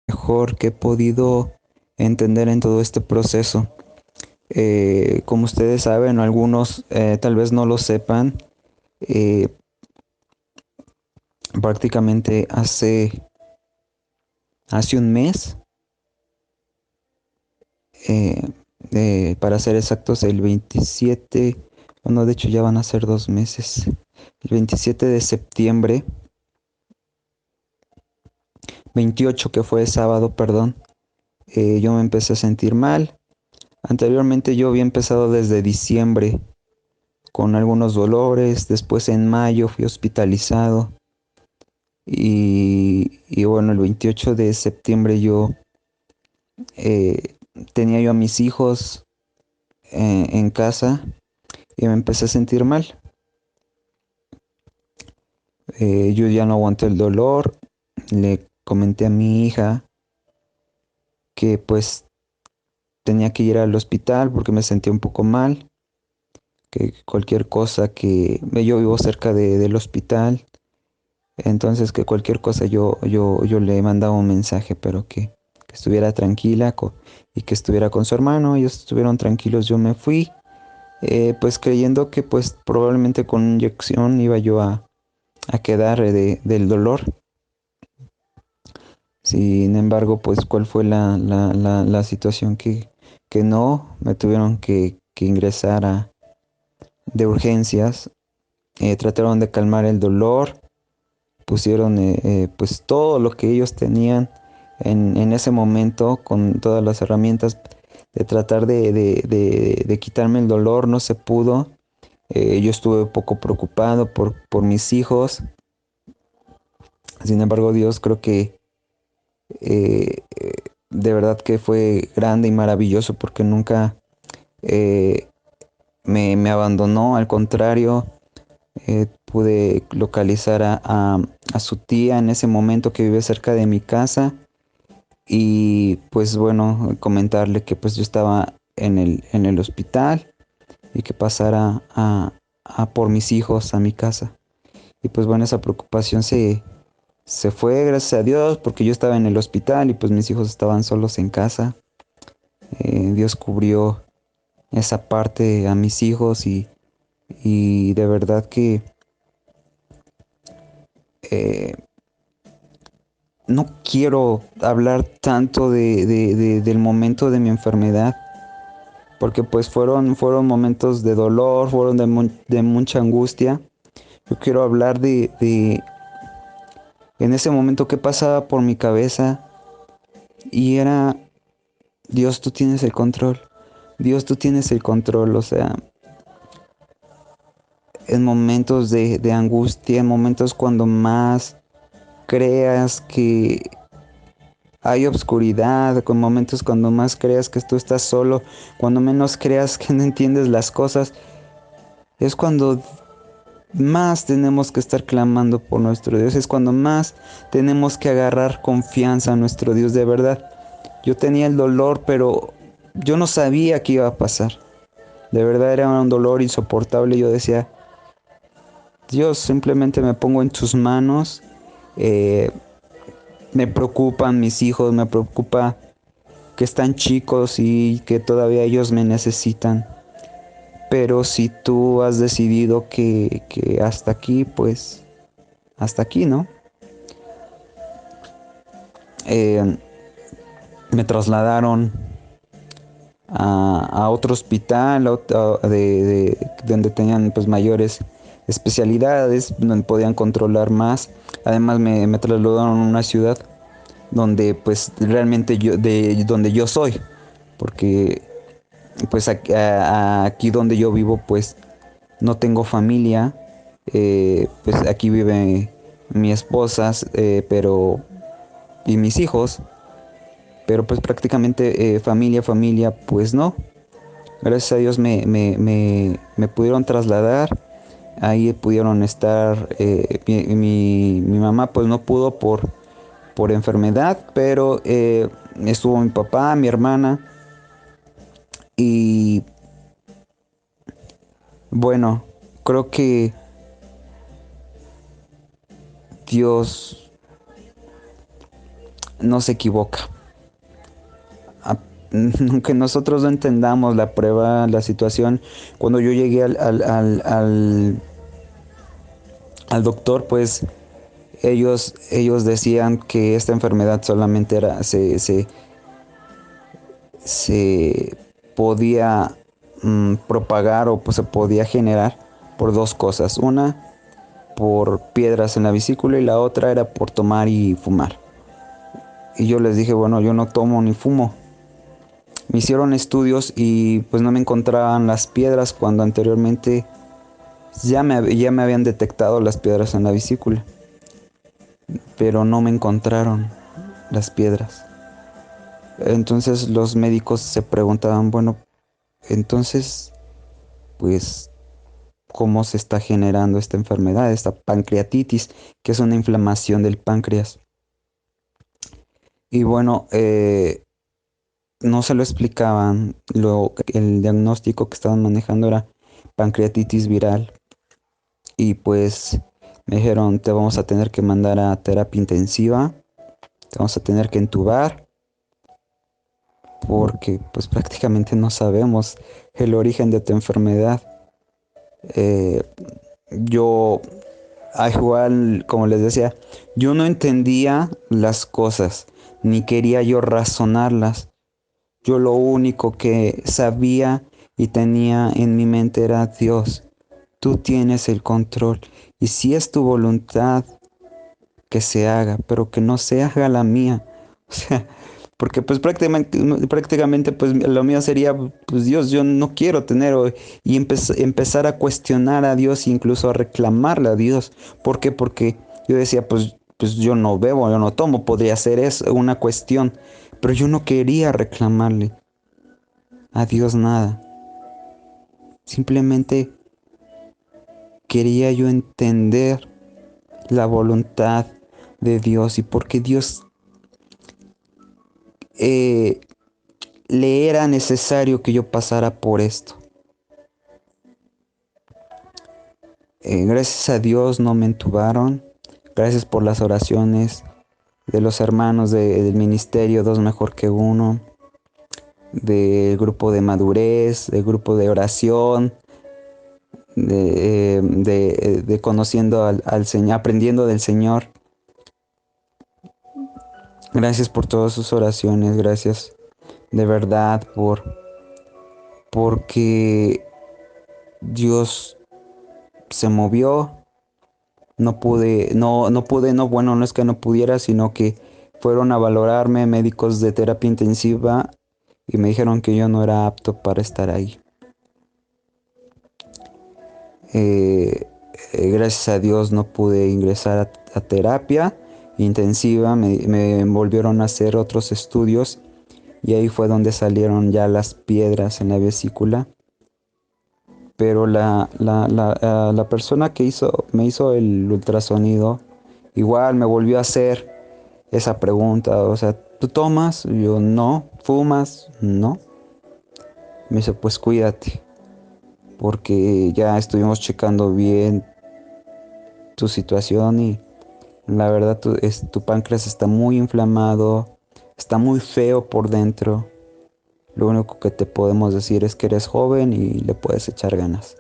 mejor que he podido entender en todo este proceso. Como ustedes saben, algunos tal vez no lo sepan, eh, prácticamente hace un mes, eh, para ser exactos, el 27, bueno, de hecho ya van a ser 2 meses, el 27 de septiembre, 28 que fue sábado, perdón, yo me empecé a sentir mal. Anteriormente yo había empezado desde diciembre con algunos dolores, después en mayo fui hospitalizado y bueno, el 28 de septiembre yo eh, tenía yo a mis hijos en casa y me empecé a sentir mal. Yo ya no aguanté el dolor, le comenté a mi hija que pues tenía que ir al hospital porque me sentía un poco mal, que cualquier cosa que yo vivo cerca del hospital. Entonces que cualquier cosa yo le mandaba un mensaje, pero que estuviera tranquila y que estuviera con su hermano. Ellos estuvieron tranquilos, yo me fui, pues creyendo que pues probablemente con inyección iba yo a quedar del dolor. Sin embargo, pues cuál fue la situación que no, me tuvieron que ingresar de urgencias, trataron de calmar el dolor, pusieron pues todo lo que ellos tenían en ese momento con todas las herramientas de tratar de quitarme el dolor, no se pudo. Yo estuve un poco preocupado por mis hijos. Sin embargo, Dios creo que de verdad que fue grande y maravilloso porque nunca eh, me abandonó, al contrario, pude localizar a su tía en ese momento que vive cerca de mi casa y pues bueno, comentarle que pues yo estaba en el hospital y que pasara a por mis hijos a mi casa. Y pues bueno, esa preocupación se fue, gracias a Dios, porque yo estaba en el hospital y pues mis hijos estaban solos en casa. Dios cubrió esa parte a mis hijos y de verdad que eh, no quiero hablar tanto del momento de mi enfermedad, porque pues fueron momentos de dolor, fueron de mucha angustia. Yo quiero hablar en ese momento que pasaba por mi cabeza y era, Dios, tú tienes el control. Dios, tú tienes el control. O sea, en momentos de angustia, en momentos cuando más creas que hay obscuridad, con momentos cuando más creas que tú estás solo, cuando menos creas que no entiendes las cosas, es cuando más tenemos que estar clamando por nuestro Dios, es cuando más tenemos que agarrar confianza a nuestro Dios de verdad. Yo tenía el dolor, pero yo no sabía qué iba a pasar. De verdad era un dolor insoportable. Yo decía, Dios, simplemente me pongo en tus manos. Eh, Me preocupan mis hijos, me preocupa que están chicos y que todavía ellos me necesitan. Pero si tú has decidido que hasta aquí, pues hasta aquí, ¿no? Eh, Me trasladaron a otro hospital donde tenían pues mayores especialidades, donde podían controlar más. Además me trasladaron a una ciudad donde pues realmente donde yo soy, porque pues aquí donde yo vivo pues no tengo familia, pues aquí vive mi esposa, pero y mis hijos, pero pues prácticamente familia pues no. Gracias a Dios me pudieron trasladar, ahí pudieron estar, mi mamá pues no pudo por enfermedad, pero estuvo mi papá, mi hermana y bueno, creo que Dios no se equivoca. Aunque nosotros no entendamos la prueba, la situación, cuando yo llegué al doctor, pues ellos decían que esta enfermedad solamente se podía propagar o pues, se podía generar por dos cosas. Una, por piedras en la vesícula y la otra era por tomar y fumar. Y yo les dije, bueno, yo no tomo ni fumo. Me hicieron estudios y pues no me encontraban las piedras cuando anteriormente ya me habían detectado las piedras en la vesícula, pero no me encontraron las piedras. Entonces los médicos se preguntaban, bueno, entonces, pues, ¿cómo se está generando esta enfermedad, esta pancreatitis, que es una inflamación del páncreas? Y bueno, no se lo explicaban. El diagnóstico que estaban manejando era pancreatitis viral. Y pues me dijeron, te vamos a tener que mandar a terapia intensiva, te vamos a tener que entubar, porque pues prácticamente no sabemos el origen de tu enfermedad. Eh, yo, igual, como les decía, yo no entendía las cosas, ni quería yo razonarlas. Yo lo único que sabía y tenía en mi mente era Dios. Tú tienes el control. Y si es tu voluntad que se haga, pero que no se haga la mía. O sea, porque pues prácticamente pues lo mío sería, pues Dios, yo no quiero tener y empezar a cuestionar a Dios, incluso a reclamarle a Dios. ¿Por qué? Porque yo decía, pues yo no bebo, yo no tomo, podría ser eso una cuestión, pero yo no quería reclamarle a Dios nada. Simplemente quería yo entender la voluntad de Dios y por qué Dios eh, le era necesario que yo pasara por esto. Gracias a Dios no me entubaron. Gracias por las oraciones de los hermanos del ministerio, dos mejor que uno, del grupo de madurez, del grupo de oración, de conociendo al Señor, aprendiendo del Señor. Gracias por todas sus oraciones, gracias de verdad porque Dios se movió. Bueno, no es que no pudiera, sino que fueron a valorarme médicos de terapia intensiva y me dijeron que yo no era apto para estar ahí. Gracias a Dios no pude ingresar a terapia intensiva, me volvieron a hacer otros estudios y ahí fue donde salieron ya las piedras en la vesícula. Pero la persona que me hizo el ultrasonido, igual me volvió a hacer esa pregunta, o sea, ¿tú tomas? Yo no. ¿Fumas? No. Me dice, pues cuídate, porque ya estuvimos checando bien tu situación y la verdad tu páncreas está muy inflamado, está muy feo por dentro. Lo único que te podemos decir es que eres joven y le puedes echar ganas.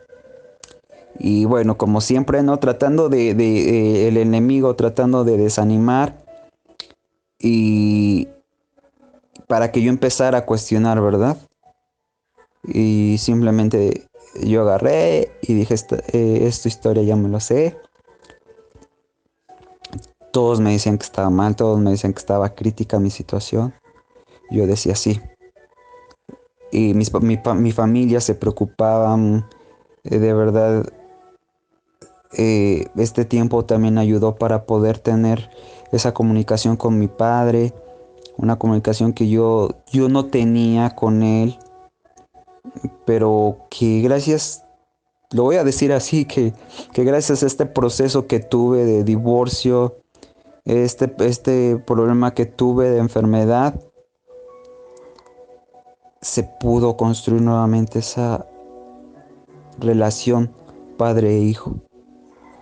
Y bueno, como siempre, ¿no? Tratando el enemigo tratando de desanimar y para que yo empezara a cuestionar, ¿verdad? Y simplemente yo agarré y dije, esta historia ya me lo sé. Todos me decían que estaba mal, todos me decían que estaba crítica mi situación. Yo decía sí. Y mi familia se preocupaban, de verdad. Este tiempo también ayudó para poder tener esa comunicación con mi padre, una comunicación que yo no tenía con él, pero que gracias, lo voy a decir así, que gracias a este proceso que tuve de divorcio, este problema que tuve de enfermedad, se pudo construir nuevamente esa relación padre e hijo.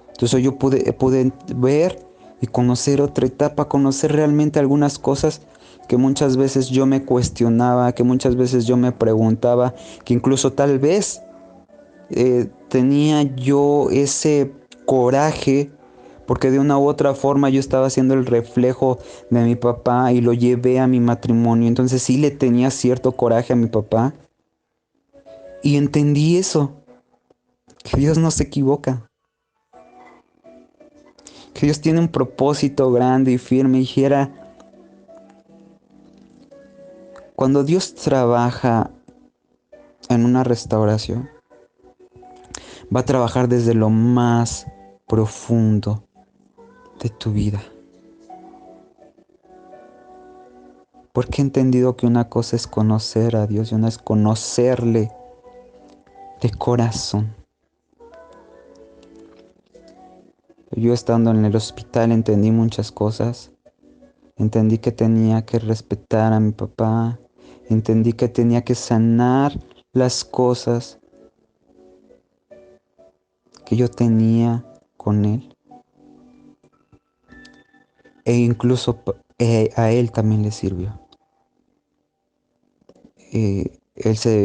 Entonces yo pude ver y conocer otra etapa, conocer realmente algunas cosas que muchas veces yo me cuestionaba, que muchas veces yo me preguntaba, que incluso tal vez tenía yo ese coraje porque de una u otra forma yo estaba siendo el reflejo de mi papá y lo llevé a mi matrimonio. Entonces sí le tenía cierto coraje a mi papá. Y entendí eso, que Dios no se equivoca, que Dios tiene un propósito grande y firme. Y era, cuando Dios trabaja en una restauración, va a trabajar desde lo más profundo de tu vida. Porque he entendido que una cosa es conocer a Dios y una es conocerle de corazón. Yo estando en el hospital entendí muchas cosas. Entendí que tenía que respetar a mi papá. Entendí que tenía que sanar las cosas que yo tenía con él. E incluso a él también le sirvió.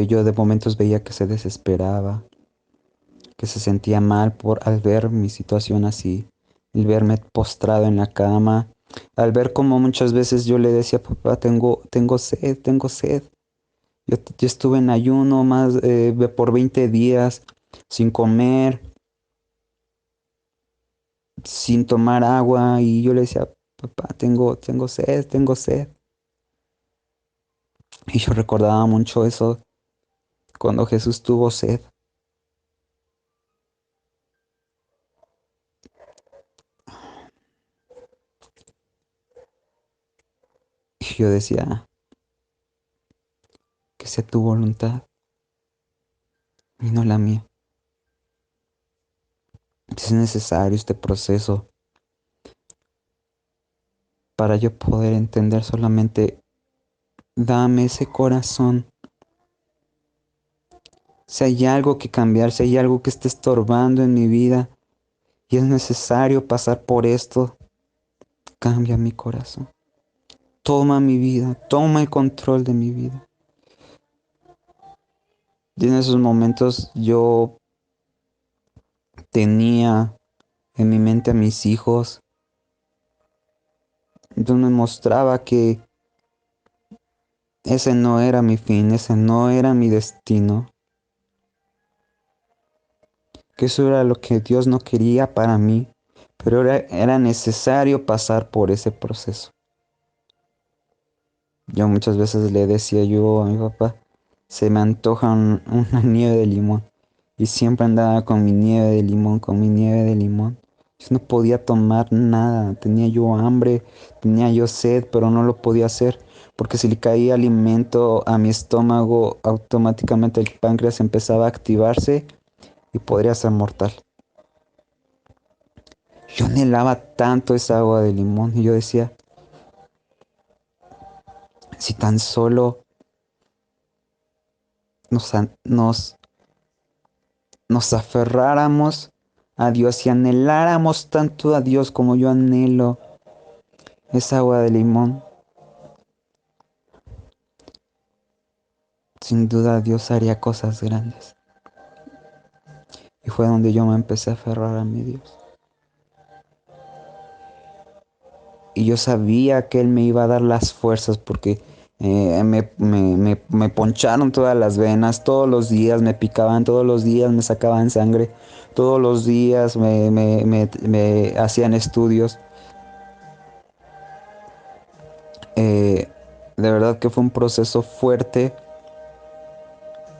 Yo de momentos veía que se desesperaba, que se sentía mal al ver mi situación así, el verme postrado en la cama, al ver como muchas veces yo le decía, papá, tengo sed, tengo sed. Yo estuve en ayuno por 20 días, sin comer, sin tomar agua, y yo le decía, papá, tengo sed, tengo sed. Y yo recordaba mucho eso cuando Jesús tuvo sed. Y yo decía, que sea tu voluntad y no la mía. Es necesario este proceso para yo poder entender solamente, dame ese corazón. Si hay algo que cambiar, si hay algo que esté estorbando en mi vida y es necesario pasar por esto, cambia mi corazón. Toma mi vida, toma el control de mi vida. Y en esos momentos yo tenía en mi mente a mis hijos. Entonces me mostraba que ese no era mi fin, ese no era mi destino. Que eso era lo que Dios no quería para mí, pero era necesario pasar por ese proceso. Yo muchas veces le decía yo a mi papá, se me antoja una nieve de limón. Y siempre andaba con mi nieve de limón, con mi nieve de limón. Yo no podía tomar nada, tenía yo hambre, tenía yo sed, pero no lo podía hacer, porque si le caía alimento a mi estómago, automáticamente el páncreas empezaba a activarse y podría ser mortal. Yo anhelaba tanto esa agua de limón y yo decía, si tan solo nos, nos, nos aferráramos a Dios y anheláramos tanto a Dios como yo anhelo esa agua de limón, sin duda Dios haría cosas grandes. Y fue donde yo me empecé a aferrar a mi Dios. Y yo sabía que Él me iba a dar las fuerzas porque me poncharon todas las venas, todos los días me picaban, todos los días me sacaban sangre, todos los días me hacían estudios. De verdad que fue un proceso fuerte,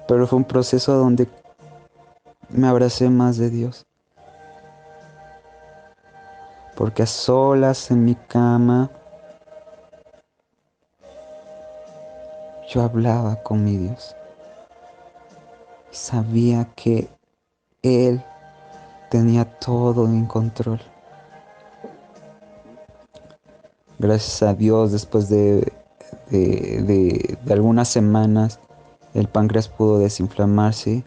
pero fue un proceso donde me abracé más de Dios. Porque a solas en mi cama yo hablaba con mi Dios. Y sabía que Él tenía todo en control. Gracias a Dios, después de algunas semanas, el páncreas pudo desinflamarse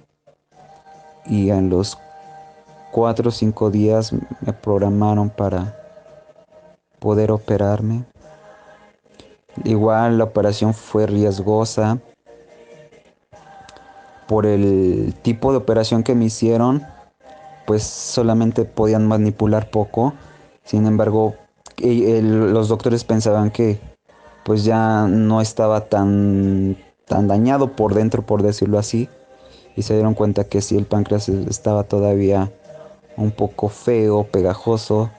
y a los 4 o 5 días me programaron poder operarme. Igual la operación fue riesgosa por el tipo de operación que me hicieron, pues solamente podían manipular poco. Sin embargo, los doctores pensaban que pues ya no estaba tan dañado por dentro, por decirlo así, y se dieron cuenta que sí, el páncreas estaba todavía un poco feo, pegajoso,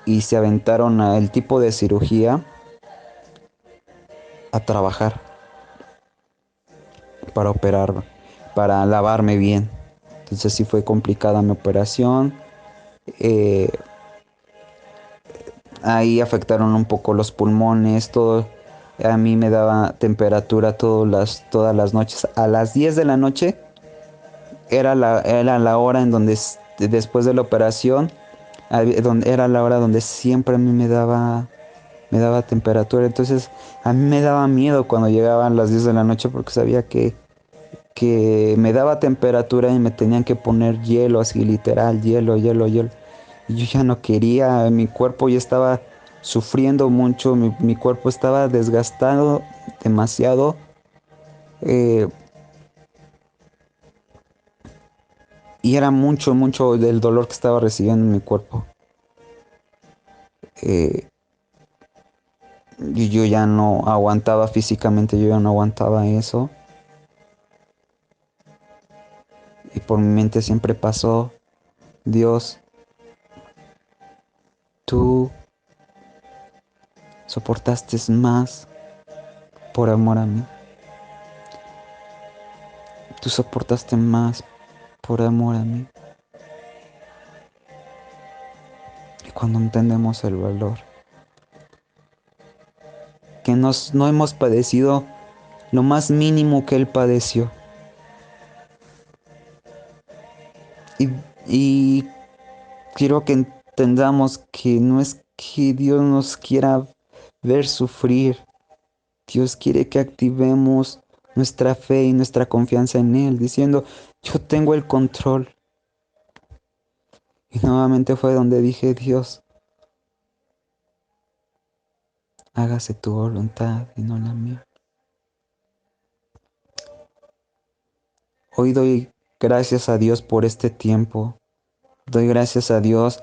y se aventaron el tipo de cirugía a trabajar para operar, para lavarme bien. Entonces sí fue complicada mi operación. Eh, Ahí afectaron un poco los pulmones, todo. A mí me daba temperatura todas las noches. A las 10 de la noche era la hora en donde después de la operación, era la hora donde siempre a mí me daba temperatura. Entonces a mí me daba miedo cuando llegaban las 10 de la noche porque sabía que me daba temperatura y me tenían que poner hielo, así literal, hielo, hielo, hielo. Y yo ya no quería, mi cuerpo ya estaba sufriendo mucho, mi cuerpo estaba desgastado demasiado. eh, y era mucho, mucho del dolor que estaba recibiendo en mi cuerpo. Eh, y yo ya no aguantaba físicamente, yo ya no aguantaba eso. Y por mi mente siempre pasó, Dios, tú soportaste más por amor a mí. Tú soportaste más por amor a mí. Y cuando entendemos el valor, que no hemos padecido lo más mínimo que Él padeció. Y, y quiero que entendamos que no es que Dios nos quiera ver sufrir. Dios quiere que activemos nuestra fe y nuestra confianza en Él, diciendo, yo tengo el control. Y nuevamente fue donde dije, Dios, hágase tu voluntad y no la mía. Hoy doy gracias a Dios por este tiempo. Doy gracias a Dios.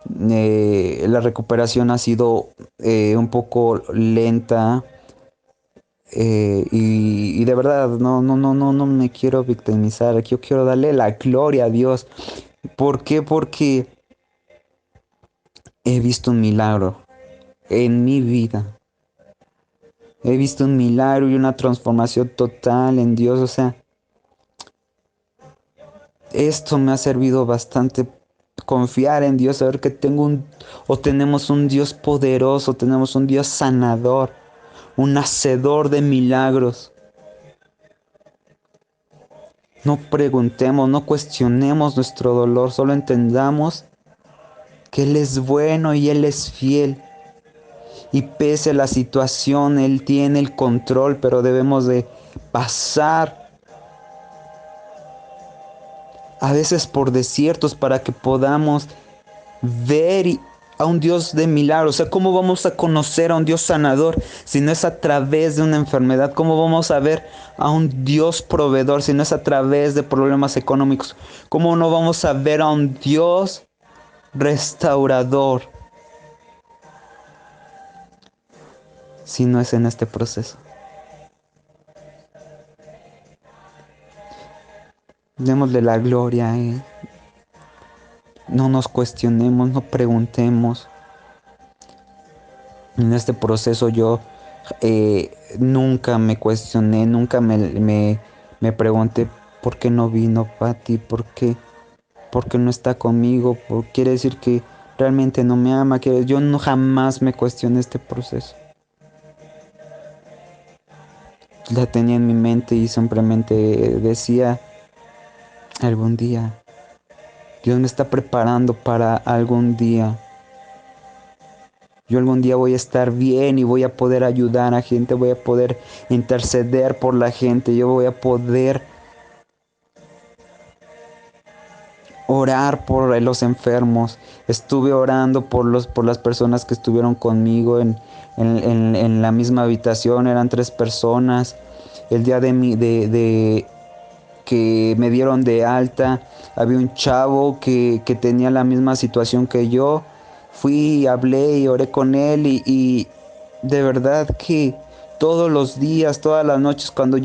La recuperación ha sido un poco lenta. Y de verdad, no me quiero victimizar. Yo quiero darle la gloria a Dios. ¿Por qué? Porque he visto un milagro en mi vida. He visto un milagro y una transformación total en Dios. O sea, esto me ha servido bastante confiar en Dios, saber que tenemos un Dios poderoso, tenemos un Dios sanador, un hacedor de milagros. No preguntemos, no cuestionemos nuestro dolor, solo entendamos que Él es bueno y Él es fiel. Y pese a la situación, Él tiene el control, pero debemos de pasar a veces por desiertos para que podamos ver a un Dios de milagros. O sea, ¿cómo vamos a conocer a un Dios sanador si no es a través de una enfermedad? ¿Cómo vamos a ver a un Dios proveedor si no es a través de problemas económicos? ¿Cómo no vamos a ver a un Dios restaurador si no es en este proceso? Démosle la gloria a Él. No nos cuestionemos, no preguntemos. En este proceso yo nunca me cuestioné, nunca me pregunté por qué no vino Patti, por qué no está conmigo, quiere decir que realmente no me ama. Yo no jamás me cuestioné este proceso. La tenía en mi mente y simplemente decía, algún día, Dios me está preparando para algún día. Yo algún día voy a estar bien y voy a poder ayudar a gente, voy a poder interceder por la gente, yo voy a poder orar por los enfermos. Estuve orando por las personas que estuvieron conmigo en la misma habitación. Eran 3 personas. El día de que me dieron de alta, había un chavo que tenía la misma situación que yo. Fui, hablé y oré con él y de verdad que todos los días, todas las noches cuando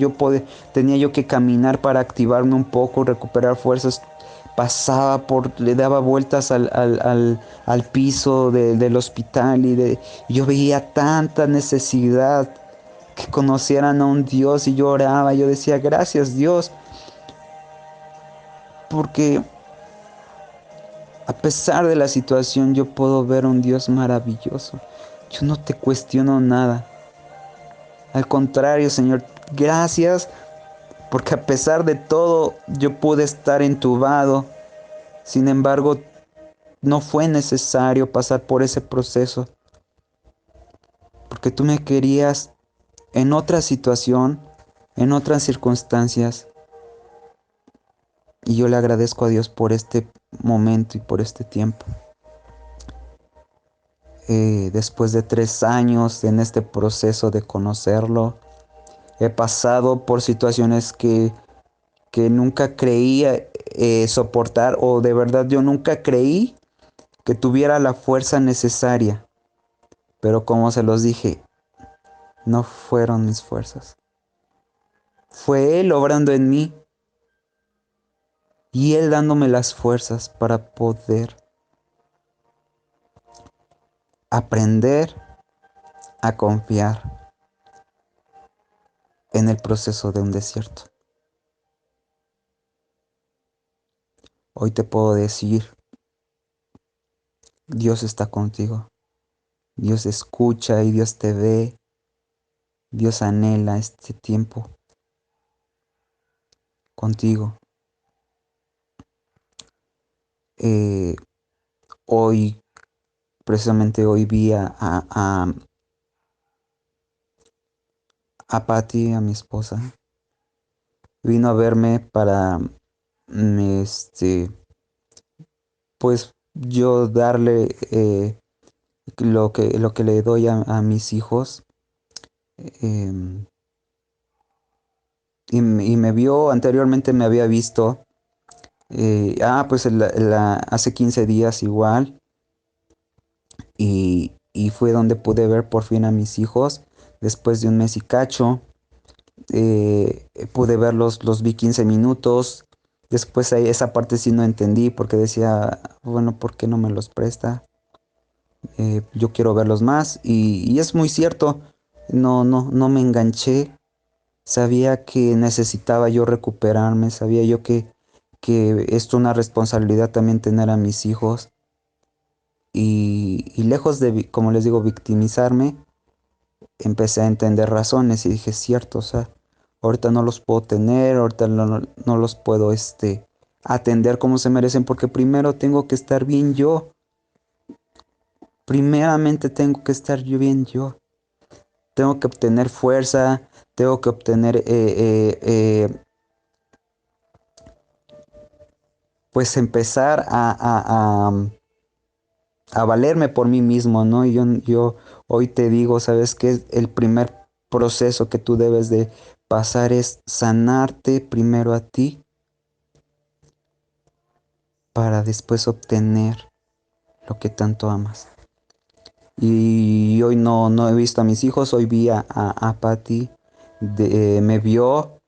tenía yo que caminar para activarme un poco, recuperar fuerzas, le daba vueltas al piso del hospital y yo veía tanta necesidad que conocieran a un Dios y yo oraba, yo decía gracias Dios, porque a pesar de la situación yo puedo ver un Dios maravilloso. Yo no te cuestiono nada. Al contrario, Señor, gracias porque a pesar de todo yo pude estar entubado. Sin embargo, no fue necesario pasar por ese proceso porque tú me querías en otra situación, en otras circunstancias. Y yo le agradezco a Dios por este momento y por este tiempo. Después de 3 años en este proceso de conocerlo, he pasado por situaciones que nunca creía soportar, o de verdad yo nunca creí que tuviera la fuerza necesaria. Pero como se los dije, no fueron mis fuerzas. Fue Él obrando en mí y Él dándome las fuerzas para poder aprender a confiar en el proceso de un desierto. Hoy te puedo decir, Dios está contigo. Dios escucha y Dios te ve. Dios anhela este tiempo contigo. Eh, Hoy, precisamente hoy vi a Patty, a mi esposa. Vino a verme para, pues yo darle lo que le doy a mis hijos. em, y me vio, anteriormente me había visto. Pues hace 15 días igual. Y fue donde pude ver por fin a mis hijos. Después de un mes y cacho. Pude verlos, los vi 15 minutos. Después ahí esa parte sí no entendí porque decía, bueno, ¿por qué no me los presta? Yo quiero verlos más. Y es muy cierto, no me enganché. Sabía que necesitaba yo recuperarme, sabía yo que es una responsabilidad también tener a mis hijos. Y lejos de, como les digo, victimizarme, empecé a entender razones y dije, cierto, o sea, ahorita no los puedo tener, ahorita no los puedo atender como se merecen, porque primero tengo que estar bien yo. Primeramente tengo que estar yo bien yo. Tengo que obtener fuerza, tengo que obtener, pues empezar a valerme por mí mismo, ¿no? Y yo hoy te digo, ¿sabes qué? El primer proceso que tú debes de pasar es sanarte primero a ti para después obtener lo que tanto amas. Y hoy no he visto a mis hijos, hoy vi a Patty, me vio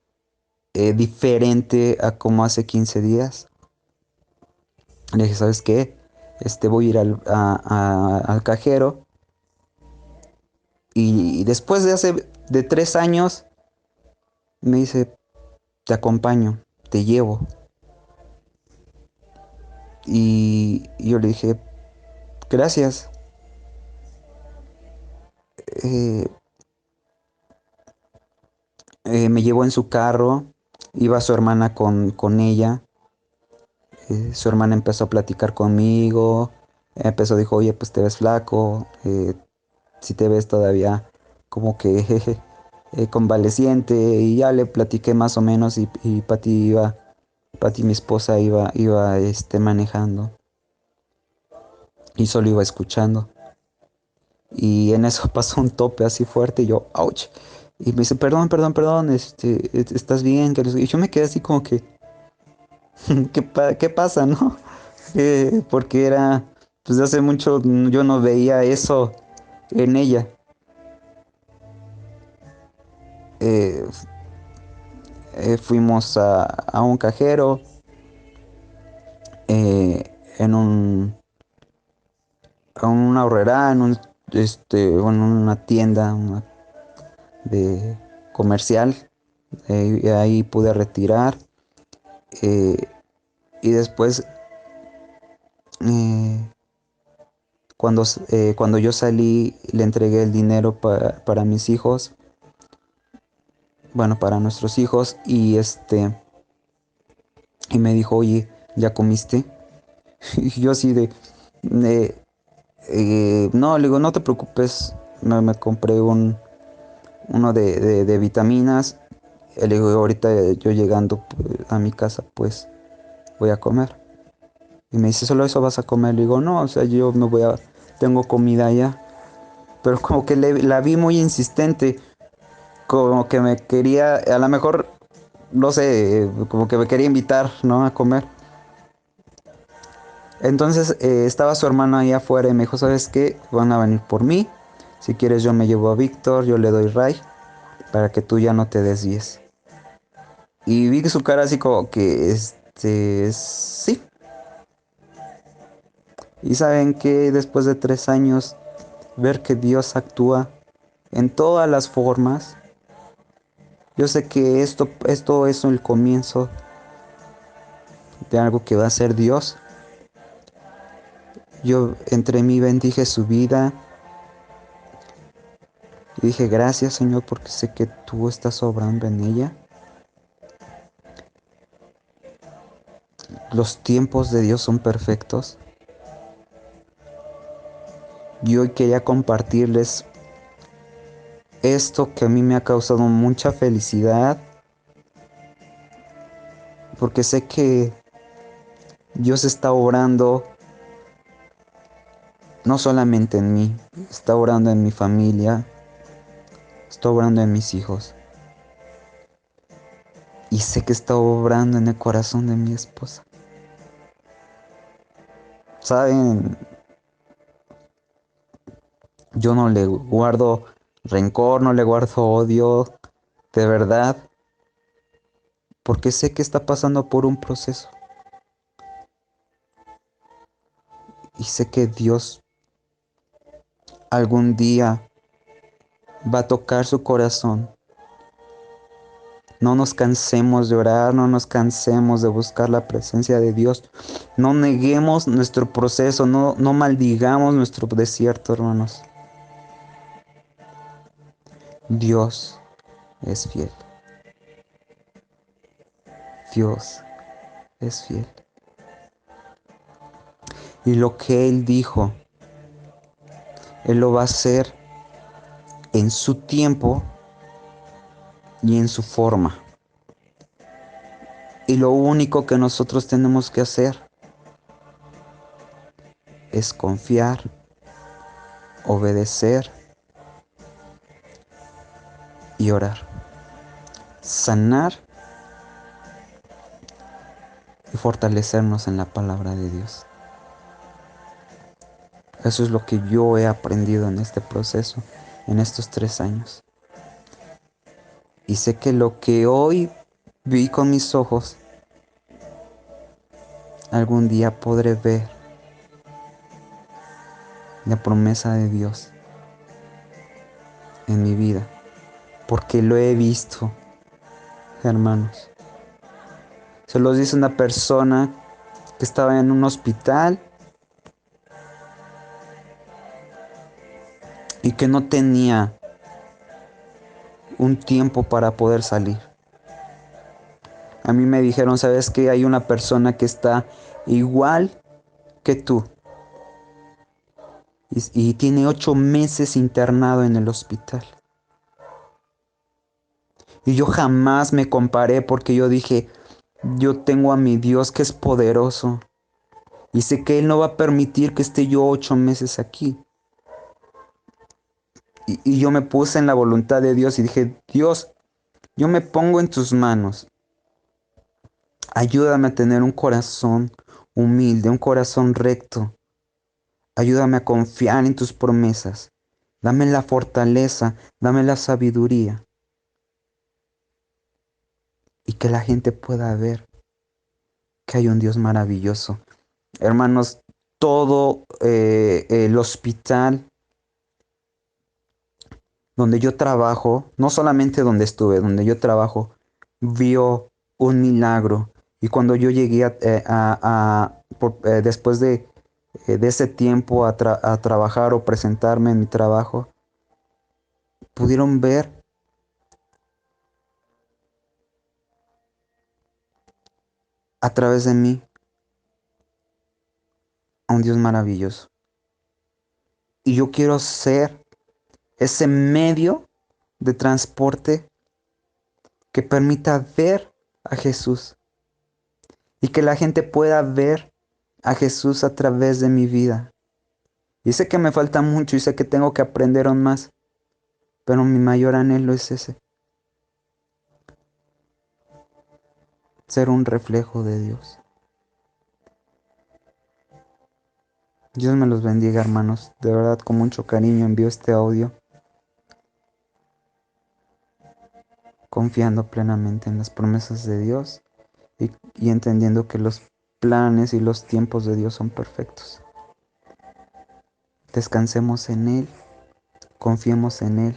diferente a como hace 15 días. Le dije, ¿sabes qué? Voy a ir al cajero. Y después de 3 años, me dice, te acompaño, te llevo. Y yo le dije, gracias. Eh, Me llevó en su carro, iba su hermana con ella. Su hermana empezó a platicar conmigo. Dijo, oye, pues te ves flaco, si te ves todavía como que convaleciente. Y ya le platiqué más o menos y Pati iba Pati, mi esposa, iba manejando y solo iba escuchando. Y en eso pasó un tope así fuerte y yo, ouch. Y me dice, perdón, perdón, perdón, ¿estás bien? Y yo me quedé así como que, ¿qué pasa, no? Porque pues hace mucho yo no veía eso en ella. Eh, Fuimos a un cajero, eh, en a una horrera, en una tienda de comercial. Y ahí pude retirar. eh, y después, eh, cuando yo salí, le entregué el dinero para mis hijos, bueno, para nuestros hijos, y me dijo, oye, ¿ya comiste? Y yo así de, no, le digo, no te preocupes, me compré uno de vitaminas. Le digo, ahorita yo llegando a mi casa, pues voy a comer. Y me dice, ¿solo eso vas a comer? Le digo, no, o sea, yo tengo comida ya. Pero como que la vi muy insistente, como que me quería, a lo mejor, no sé, como que me quería invitar, ¿no? A comer. Entonces estaba su hermano ahí afuera y me dijo, ¿sabes qué? Van a venir por mí. Si quieres yo me llevo a Víctor, yo le doy ray para que tú ya no te desvíes. Y vi su cara así como que, sí. Y saben que después de 3 años, ver que Dios actúa en todas las formas, yo sé que esto es el comienzo de algo que va a ser Dios. Yo entre mí bendije su vida y dije, gracias Señor, porque sé que tú estás obrando en ella. Los tiempos de Dios son perfectos. Y hoy quería compartirles esto que a mí me ha causado mucha felicidad, porque sé que Dios está obrando no solamente en mí, está obrando en mi familia, está obrando en mis hijos. Y sé que está obrando en el corazón de mi esposa. Saben, yo no le guardo rencor, no le guardo odio, de verdad, porque sé que está pasando por un proceso. Y sé que Dios algún día va a tocar su corazón. No nos cansemos de orar, no nos cansemos de buscar la presencia de Dios. No neguemos nuestro proceso, no maldigamos nuestro desierto, hermanos. Dios es fiel. Dios es fiel. Y lo que Él dijo, Él lo va a hacer en su tiempo y en su forma. Y lo único que nosotros tenemos que hacer es confiar, obedecer y orar. Sanar y fortalecernos en la palabra de Dios. Eso es lo que yo he aprendido en este proceso, en estos 3 años. Y sé que lo que hoy vi con mis ojos, algún día podré ver la promesa de Dios en mi vida. Porque lo he visto, hermanos. Se los dice una persona que estaba en un hospital y que no tenía un tiempo para poder salir. A mí me dijeron, ¿sabes qué? Hay una persona que está igual que tú y tiene 8 meses internado en el hospital. Y yo jamás me comparé porque yo dije, Yo tengo a mi Dios que es poderoso y sé que Él no va a permitir que esté yo 8 meses aquí. Y yo me puse en la voluntad de Dios y dije, Dios, yo me pongo en tus manos. Ayúdame a tener un corazón humilde, un corazón recto. Ayúdame a confiar en tus promesas. Dame la fortaleza, dame la sabiduría. Y que la gente pueda ver que hay un Dios maravilloso. Hermanos, todo el hospital donde yo trabajo, no solamente donde estuve, donde yo trabajo, vio un milagro. Y cuando yo llegué después de ese tiempo a trabajar o presentarme en mi trabajo, pudieron ver a través de mí a un Dios maravilloso. Y yo quiero ser ese medio de transporte que permita ver a Jesús y que la gente pueda ver a Jesús a través de mi vida. Y sé que me falta mucho y sé que tengo que aprender aún más, pero mi mayor anhelo es ese, ser un reflejo de Dios. Dios me los bendiga, hermanos. De verdad, con mucho cariño envío este audio, confiando plenamente en las promesas de Dios y entendiendo que los planes y los tiempos de Dios son perfectos. Descansemos en Él, confiemos en Él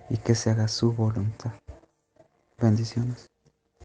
y que se haga su voluntad. Bendiciones.